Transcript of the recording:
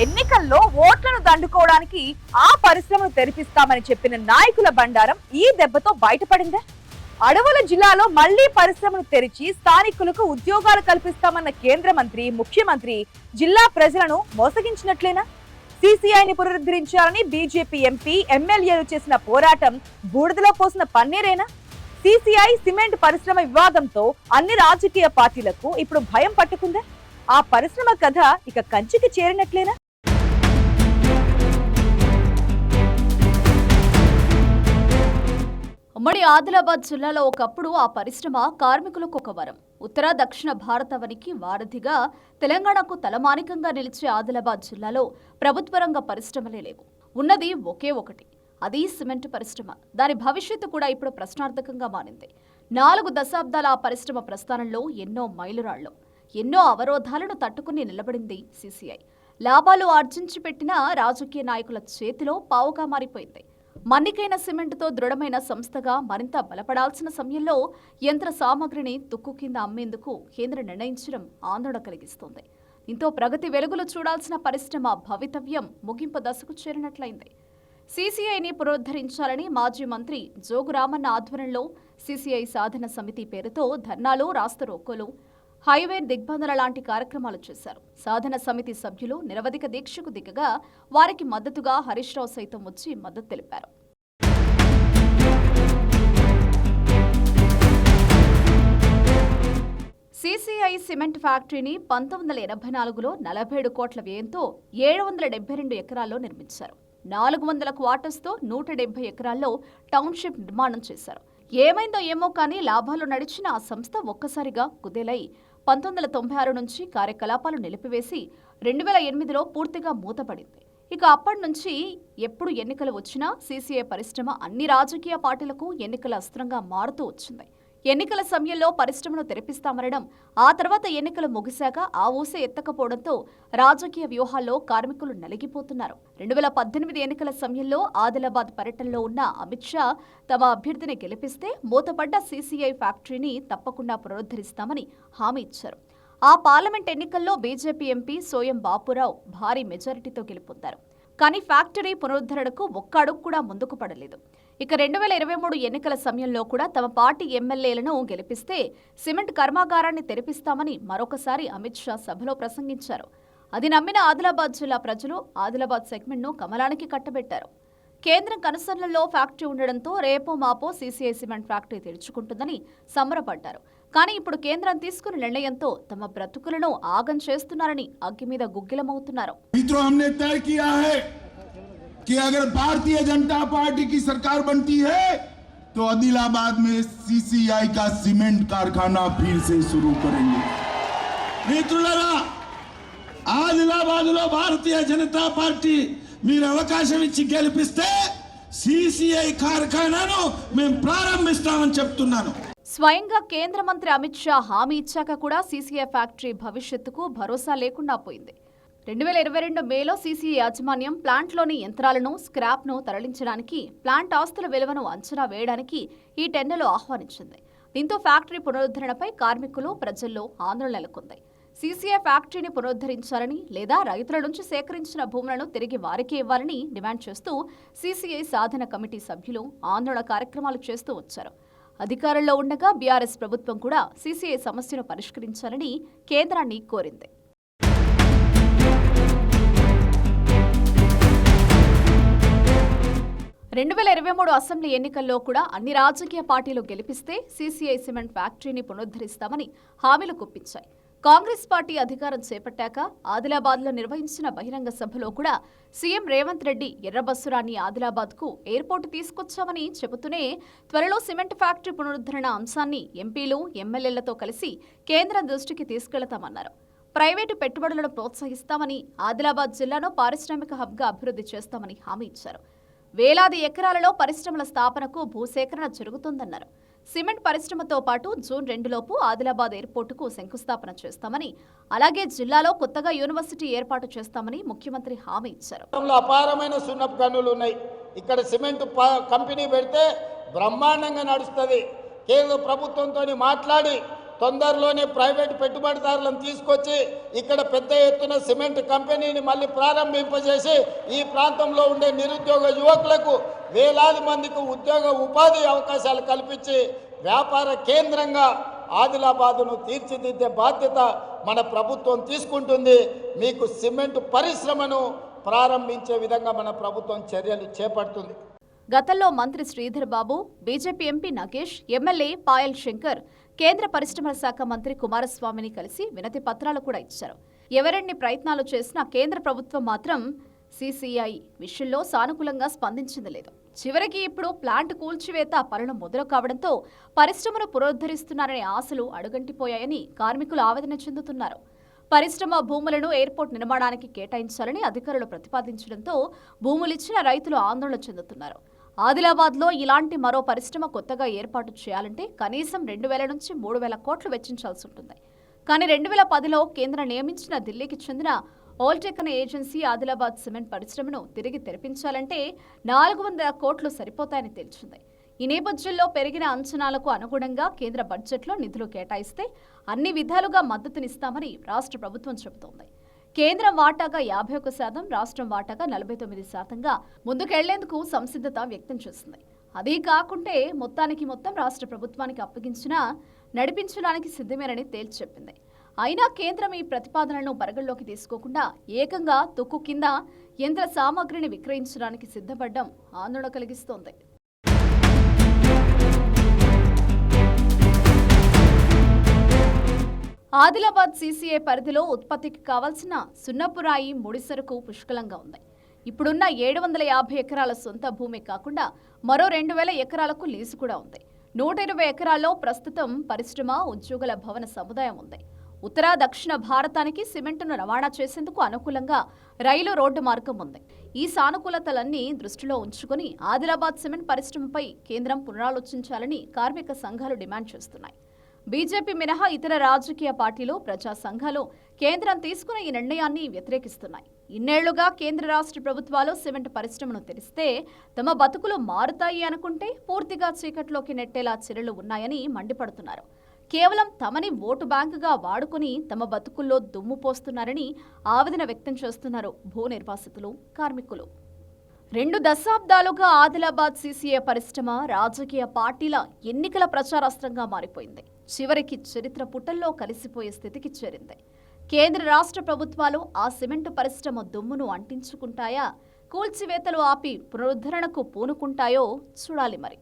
ఎన్నికల్లో ఓట్లను దండుకోవడానికి ఆ పరిశ్రమను తెరిపిస్తామని చెప్పిన నాయకుల బండారం ఈ దెబ్బతో బయటపడిందే. అడవుల జిల్లాలో మళ్లీ పరిశ్రమను తెరిచి స్థానికులకు ఉద్యోగాలు కల్పిస్తామన్న కేంద్ర మంత్రి, ముఖ్యమంత్రి జిల్లా ప్రజలను మోసగించినట్లేనా? సిసిఐని పునరుద్ధరించాలని బీజేపీ ఎంపీ, ఎమ్మెల్యేలు చేసిన పోరాటం బూడిదలో పోసిన పన్నీరేనా? సిసిఐ సిమెంట్ పరిశ్రమ వివాదంతో అన్ని రాజకీయ పార్టీలకు ఇప్పుడు భయం పట్టుకుందే. ఆ పరిశ్రమ కథ ఇక కంచికి చేరినట్లేనా? ఉమ్మడి ఆదిలాబాద్ జిల్లాలో ఒకప్పుడు ఆ పరిశ్రమ కార్మికులకు ఒక వరం. ఉత్తర దక్షిణ భారతావనికి వారధిగా తెలంగాణకు తలమానికంగా నిలిచే ఆదిలాబాద్ జిల్లాలో ప్రభుత్వ రంగ పరిశ్రమలే లేవు. ఉన్నది ఒకే ఒకటి, అది సిమెంట్ పరిశ్రమ. దాని భవిష్యత్తు కూడా ఇప్పుడు ప్రశ్నార్థకంగా మారింది. 4 దశాబ్దాల ఆ పరిశ్రమ ప్రస్థానంలో ఎన్నో మైలురాళ్లు, ఎన్నో అవరోధాలను తట్టుకుని నిలబడింది సిసిఐ. లాభాలు ఆర్జించి పెట్టిన రాజకీయ నాయకుల చేతిలో పావుగా మారిపోయింది. మన్నికైన సిమెంటుతో దృఢమైన సంస్థగా మరింత బలపడాల్సిన సమయంలో యంత్ర సామగ్రిని తుక్కు కింద అమ్మేందుకు కేంద్రం నిర్ణయించడం ఆందోళన కలిగిస్తోంది. దీంతో ప్రగతి వెలుగులు చూడాల్సిన పరిశ్రమ భవితవ్యం ముగింపు దశకు చేరినట్లయింది. సిసిఐని పునరుద్ధరించాలని మాజీ మంత్రి జోగు రామన్న ఆధ్వర్యంలో సిసిఐ సాధన సమితి పేరుతో ధర్నాలు, రాస్తారోకోలు, హైవే దిగ్బంధన లాంటి కార్యక్రమాలు చేశారు. సాధన సమితి సభ్యులు నిరవధిక దీక్షకు దిగగా వారికి మద్దతుగా హరీష్ రావు సైతం వచ్చి మద్దతు తెలిపారు. సిసిఐ సిమెంట్ ఫ్యాక్టరీని 1984లో 47 కోట్ల వ్యయంతో 772 ఎకరాల్లో నిర్మించారు. 400 క్వార్టర్స్తో 170 ఎకరాల్లో టౌన్షిప్ నిర్మాణం చేశారు. ఏమైందో ఏమో కానీ లాభాలు నడిచిన ఆ సంస్థ ఒక్కసారిగా కుదేలై 1996 నుంచి కార్యకలాపాలు నిలిపివేసి 2008లో పూర్తిగా మూతపడింది. ఇక అప్పటి నుంచి ఎప్పుడు ఎన్నికలు వచ్చినా సిసిఐ పరిశ్రమ అన్ని రాజకీయ పార్టీలకు ఎన్నికల అస్త్రంగా మారుతూ వచ్చింది. ఎన్నికల సమయంలో పరిశ్రమను తెరిపిస్తామనడం, ఆ తర్వాత ఎన్నికలు ముగిశాక ఆ ఊసే ఎత్తకపోవడంతో రాజకీయ వ్యూహాల్లో కార్మికులు నలిగిపోతున్నారు. 2018 ఎన్నికల సమయంలో ఆదిలాబాద్ పర్యటనలో ఉన్న అమిత్ షా తమ అభ్యర్థిని గెలిపిస్తే మూతపడ్డ సిసిఐ ఫ్యాక్టరీని తప్పకుండా పునరుద్ధరిస్తామని హామీ ఇచ్చారు. ఆ పార్లమెంట్ ఎన్నికల్లో బీజేపీ ఎంపీ సోయం బాపురావు భారీ మెజారిటీతో గెలుపొందారు. కానీ ఫ్యాక్టరీ పునరుద్ధరణకు ఒక్క అడుగు కూడా ముందుకు పడలేదు. ఇక 2023 ఎన్నికల సమయంలో కూడా తమ పార్టీ ఎమ్మెల్యేలను గెలిపిస్తే సిమెంట్ కర్మాగారాన్ని తెరిపిస్తామని మరొకసారి అమిత్ షా సభలో ప్రసంగించారు. అది నమ్మిన ఆదిలాబాద్ జిల్లా ప్రజలు ఆదిలాబాద్ సెగ్మెంట్ను కమలానికి కట్టబెట్టారు. కేంద్రం కనుసన్నల్లో ఫ్యాక్టరీ ఉండడంతో రేపో మాపో సిసిఐ సిమెంట్ ఫ్యాక్టరీ తెరుచుకుంటుందని సంబరపడ్డారు. కానీ ఇప్పుడు కేంద్రం తీసుకున్న నిర్ణయంతో తమ బ్రతుకులను ఆగం చేస్తున్నారని అగ్గి మీద గుగ్గిలమవుతున్నారు. कि अगर भारतीय जनता पार्टी की सरकार बनती है तो आदिलाबाद में सीसीआई का सीमेंट कारखाना फिर से शुरू करेंगे. मित्रुलारा ఆదిలాబాద్లో భారతీయ జనతా పార్టీ మీరు అవకాశం ఇచ్చి గెలిపిస్తే సిసిఐ కార్ఖానాను మేము ప్రారంభిస్తామని చెప్తున్నాను. స్వయంగా కేంద్ర మంత్రి అమిత్ షా హామీ ఇచ్చాక కూడా సిసిఐ ఫ్యాక్టరీ భవిష్యత్తుకు భరోసా లేకుండా పోయింది. 2022 మేలో సిసిఐ యాజమాన్యం ప్లాంట్లోని యంత్రాలను, స్క్రాప్ను తరలించడానికి, ప్లాంట్ ఆస్తుల విలువను అంచనా వేయడానికి ఈ టెండర్లు ఆహ్వానించింది. దీంతో ఫ్యాక్టరీ పునరుద్ధరణపై కార్మికులు, ప్రజల్లో ఆందోళన నెలకొంది. సిసిఐ ఫ్యాక్టరీని పునరుద్ధరించాలని లేదా రైతుల నుంచి సేకరించిన భూములను తిరిగి వారికే ఇవ్వాలని డిమాండ్ చేస్తూ సిసిఐ సాధన కమిటీ సభ్యులు ఆందోళన కార్యక్రమాలు చేస్తూ వచ్చారు. అధికారంలో ఉండగా బీఆర్ఎస్ ప్రభుత్వం కూడా సిసిఐ సమస్యను పరిష్కరించాలని కేంద్రాన్ని కోరింది. 2023 అసెంబ్లీ ఎన్నికల్లో కూడా అన్ని రాజకీయ పార్టీలు గెలిపిస్తే సిసిఐ సిమెంట్ ఫ్యాక్టరీని పునరుద్ధరిస్తామని హామీలు గుప్పించాయి. కాంగ్రెస్ పార్టీ అధికారం చేపట్టాక ఆదిలాబాద్లో నిర్వహించిన బహిరంగ సభలో కూడా సీఎం రేవంత్ రెడ్డి ఎర్రబస్సురాన్ని ఆదిలాబాద్కు ఎయిర్పోర్టు తీసుకొచ్చామని చెబుతూనే త్వరలో సిమెంట్ ఫ్యాక్టరీ పునరుద్ధరణ అంశాన్ని ఎంపీలు, ఎమ్మెల్యేలతో కలిసి కేంద్రం దృష్టికి తీసుకెళ్తామన్నారు. ప్రైవేటు పెట్టుబడులను ప్రోత్సహిస్తామని, ఆదిలాబాద్ జిల్లాను పారిశ్రామిక హబ్గా అభివృద్ధి చేస్తామని హామీ ఇచ్చారు. వేలాది ఎకరాలలో పరిశ్రమల స్థాపనకు భూసేకరణ జరుగుతుందన్నారు. సిమెంట్ పరిశ్రమతో పాటు జూన్ 2లోపు ఆదిలాబాద్ ఎయిర్పోర్టుకు శంకుస్థాపన చేస్తామని, అలాగే జిల్లాలో కొత్తగా యూనివర్సిటీ ఏర్పాటు చేస్తామని ముఖ్యమంత్రి హామీ ఇచ్చారు. అపారమైన సున్నపు గనులు ఉన్నాయి. ఇక్కడ సిమెంట్ కంపెనీ పెడితే బ్రహ్మాండంగా నడుస్తుంది. కేంద్ర ప్రభుత్వంతో మాట్లాడి తొందరలోనే ప్రైవేట్ పెట్టుబడిదారులను తీసుకొచ్చి ఇక్కడ పెద్ద ఎత్తున సిమెంట్ కంపెనీని మళ్ళీ ప్రారంభింపజేసి ఈ ప్రాంతంలో ఉండే నిరుద్యోగ యువకులకు వేలాది మందికి ఉద్యోగ ఉపాధి అవకాశాలు కల్పించి వ్యాపార కేంద్రంగా ఆదిలాబాదును తీర్చిదిద్దే బాధ్యత మన ప్రభుత్వం తీసుకుంటుంది. మీకు సిమెంట్ పరిశ్రమను ప్రారంభించే విధంగా మన ప్రభుత్వం చర్యలు చేపడుతుంది. గతంలో మంత్రి Sridhar Babu, BJP MP Nagesh, MLA Payal Shankar కేంద్ర పరిశ్రమల శాఖ మంత్రి కుమారస్వామిని కలిసి వినతి పత్రాలు కూడా ఇచ్చారు. ఎవరెన్ని ప్రయత్నాలు చేసినా కేంద్ర ప్రభుత్వం మాత్రం సీసీఐ విషయంలో సానుకూలంగా స్పందించింది లేదు. చివరికి ఇప్పుడు ప్లాంట్ కూల్చివేత పనులు మొదలు కావడంతో పరిశ్రమను పునరుద్ధరిస్తున్నారనే ఆశలు అడుగంటిపోయాయని కార్మికులు ఆవేదన చెందుతున్నారు. పరిశ్రమ భూములను ఎయిర్పోర్ట్ నిర్మాణానికి కేటాయించాలని అధికారులు ప్రతిపాదించడంతో భూములిచ్చిన రైతులు ఆందోళన చెందుతున్నారు. ఆదిలాబాద్లో ఇలాంటి మరో పరిశ్రమ కొత్తగా ఏర్పాటు చేయాలంటే కనీసం 2,000 నుంచి 3,000 కోట్లు వెచ్చించాల్సి ఉంటుంది. కానీ 2010లో కేంద్రం నియమించిన ఢిల్లీకి చెందిన ఓల్టెక్ అనే ఏజెన్సీ ఆదిలాబాద్ సిమెంట్ పరిశ్రమను తిరిగి తెరిపించాలంటే 400 కోట్లు సరిపోతాయని తేల్చింది. ఈ నేపథ్యంలో పెరిగిన అంచనాలకు అనుగుణంగా కేంద్ర బడ్జెట్లో నిధులు కేటాయిస్తే అన్ని విధాలుగా మద్దతునిస్తామని రాష్ట్ర ప్రభుత్వం చెబుతోంది. కేంద్రం వాటాగా 51%, రాష్ట్రం వాటాగా 49%గా ముందుకెళ్లేందుకు సంసిద్ధత వ్యక్తం చేసింది. అదీ కాకుంటే మొత్తానికి మొత్తం రాష్ట్ర ప్రభుత్వానికి అప్పగించినా నడిపించడానికి సిద్ధమేనని తేల్చి చెప్పింది. అయినా కేంద్రం ఈ ప్రతిపాదనలను పరిగణలోకి తీసుకోకుండా ఏకంగా తుక్కు కింద యంత్ర సామాగ్రిని విక్రయించడానికి సిద్ధపడడం ఆందోళన కలిగిస్తోంది. ఆదిలాబాద్ సీసీఏ పరిధిలో ఉత్పత్తికి కావాల్సిన సున్నపు రాయి, ముడి సరుకు పుష్కలంగా ఉంది. ఇప్పుడున్న 750 ఎకరాల సొంత భూమి కాకుండా మరో 2,000 ఎకరాలకు లీజు కూడా ఉంది. 120 ఎకరాల్లో ప్రస్తుతం పరిశ్రమ, ఉద్యోగుల భవన సముదాయం ఉంది. ఉత్తర, దక్షిణ భారతానికి సిమెంటును రవాణా చేసేందుకు అనుకూలంగా రైలు, రోడ్డు మార్గం ఉంది. ఈ సానుకూలతలన్నీ దృష్టిలో ఉంచుకుని ఆదిలాబాద్ సిమెంట్ పరిశ్రమపై కేంద్రం పునరాలోచించాలని కార్మిక సంఘాలు డిమాండ్ చేస్తున్నాయి. బీజేపీ మినహా ఇతర రాజకీయ పార్టీలు, ప్రజా సంఘాలు కేంద్రం తీసుకున్న ఈ నిర్ణయాన్ని వ్యతిరేకిస్తున్నాయి. ఇన్నేళ్లుగా కేంద్ర రాష్ట్ర ప్రభుత్వాలు సిమెంట్ పరిశ్రమను తెరిస్తే తమ బతుకులు మారుతాయి అనుకుంటే పూర్తిగా చీకట్లోకి నెట్టేలా చర్యలు ఉన్నాయని మండిపడుతున్నారు. కేవలం తమని ఓటు బ్యాంకుగా వాడుకుని తమ బతుకుల్లో దుమ్ము పోస్తున్నారని ఆవేదన వ్యక్తం చేస్తున్నారు భూ నిర్వాసితులు, కార్మికులు. 2 దశాబ్దాలుగా ఆదిలాబాద్ సీసీఏ పరిశ్రమ రాజకీయ పార్టీల ఎన్నికల ప్రచారాస్త్రంగా మారిపోయింది. చివరికి చరిత్ర పుటల్లో కలిసిపోయే స్థితికి చేరింది. కేంద్ర రాష్ట్ర ప్రభుత్వాలు ఆ సిమెంటు పరిశ్రమ దుమ్మును అంటించుకుంటాయా, కూల్చివేతలు ఆపి పునరుద్ధరణకు పూనుకుంటాయో చూడాలి మరి.